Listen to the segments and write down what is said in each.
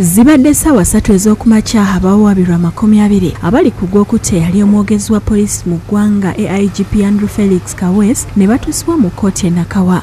Zibadde ssaawa 3 ez'okumakya abawaabirwa 20 abali ku kkooti yali omwogezi wa poliisi mu ggwanga AIGP Andrew Felix Kaweesi ne batuusibwa mu kkooti e Nakawa.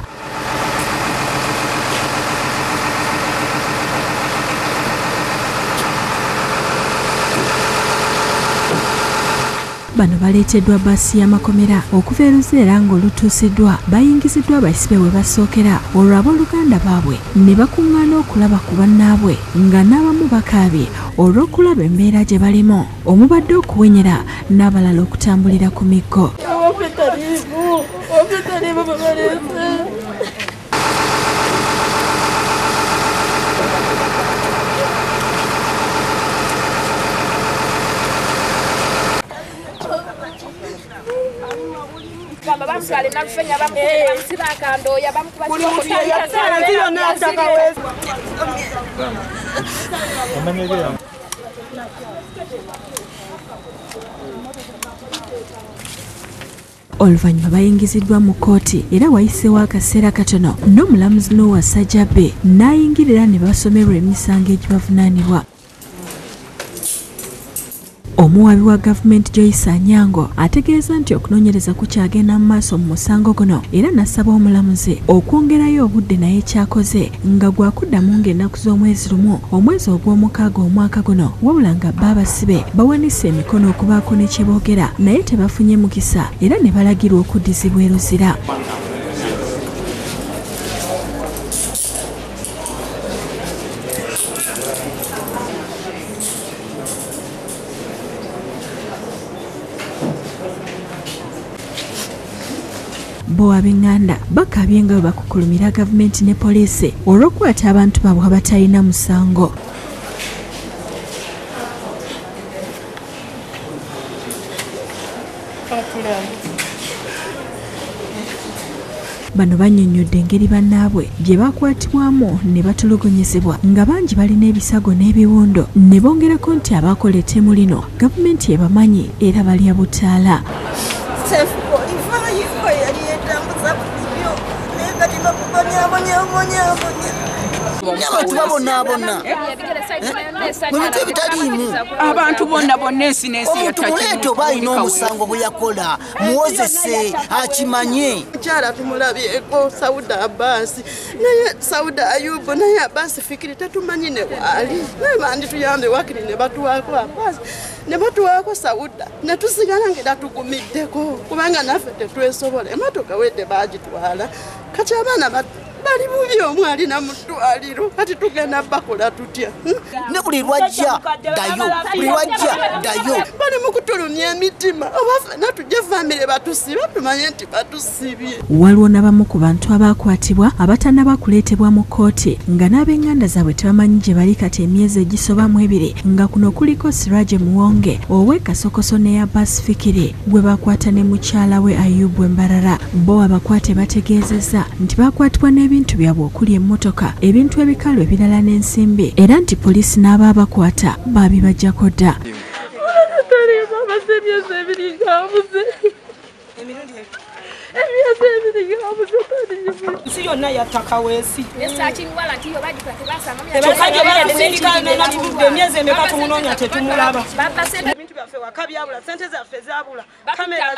Bano baleeteddwa bbaasi y'amakomera okuva e Luzira ng'olutuusiddwa bayingiziddwa abayisibe we basookera olwo abooluganda baabwe ne bakuŋŋaana okulaba ku bannaabwe nga n'abamu bakaabye olw'okulaba embeera gye balimu omubadde okuwenyera n'abalala okutambulira ku miggo. Oluvannyuma bayingiziddwa mu kkooti era wayiseewo akaseera katono n'omulamuzi Noah Sajjabbe n'ayingirira ne basomerwa emisango egibavunaanibwa. Omuwaabi wa gavumenti Joyce Anyango ategeeza nti okunoonyereza kukyagenda mu maaso mu musango guno era n'asaba omulamuzi okwongerayo obudde naye kyakoze nga gwakuddamu ng'ennaku z'omwezi lumu omwezi ogw'omukaaga omwaka guno wabula nga baabasibe bawanise emikono okubaako ne kye boogera naye tebafunye mukisa era ne balagirwa okuddizibwa e Luzira. Bo ab'enganda bakabye nga bakukulumira gavumenti ne poliisi olw'okukwata abantu baabwe abatalina musango. Bano bannyonnyodde engeri bannaabwe bye bakwatibwamu ne batulugunyizibwa nga bangi balina ebisago n'ebiwundo ne bongerako nti abakola ettemu lino gavumenti ebamanyi era balya butaala. Abantu bonna ensi n'ensi yatakimuleeto balina omusango gwe yakola muwozese akimanye. Mukyala tumulabyeko Sauda Abbas naye Sauda Ayubu naye Abbas Fikiri tetumanyi ne waali naye bandi tuyambe wakiri ne batuwaako Abbas ne batuwaako Sauda ne tusigala ng'era tugumiddeko kubanga naffe tetwesobola emmotoka wedde baagitwala kati abaana bali bubi omwali na mutwaliro kati tugenda bakola tutya ne buli lwajja dayo bali mu kutulumya emitima oba natujja famire batusibe tumanye nti batusibye. Waliwo n'abamu ku bantu abaakwatibwa abatannaba kuleetebwa mu kkooti nga n'ab'enganda zaabwe tebamanyi gye bali kati emyezi egisobamu 2 nga kuno kuliko Siraje Muwonge ow'e Kasokoso ne Abbas Fikiri gwe bakwata ne mukyala we Ayubu Embarara. Bo abakwate bategeezezza nti bakwatibwa n'ebintu byabwe okuli emmotoka ebintu ebikalu ebirala n'ensimbi era nti poliisi n'aba abakwata baabibajjako dda. Nsi yonna yatta Kaweesi. Emyezi emeka tumunoonya tetumulaba. Ebintu byaffe waka byabula, ssente zaffe zaabula, kamera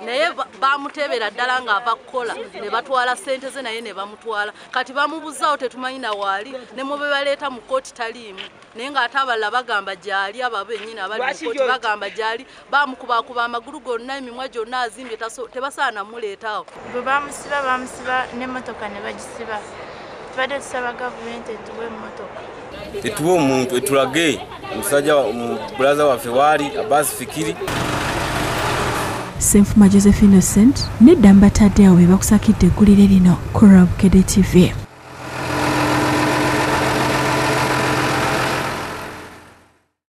naye bamutebera ddala ng'ava kukola ne batwala ssente ze naye ne bamutwala kati bamubuzaawo tetumanyi na waali ne mu be baleeta mu kkooti taliimu naye ng'ate abalala bagamba gyali abo bennyini abali mu kkooti bagamba gyali bamukubakuba amagulu gonna emimwa gyonna azimbye tebasaana muleetaawo. Bwe bamusiba n'emmotoka ne bagisiba tubadde tusaba gavumenti etuwe emmotoka etuwe omuntu etulage omusajja bulaza waffe waali Abbas Fikiri. Senfuma Joseph Innocent nedda mbatadde awo be bakusakidde eggulire lino ku Bukedde TV.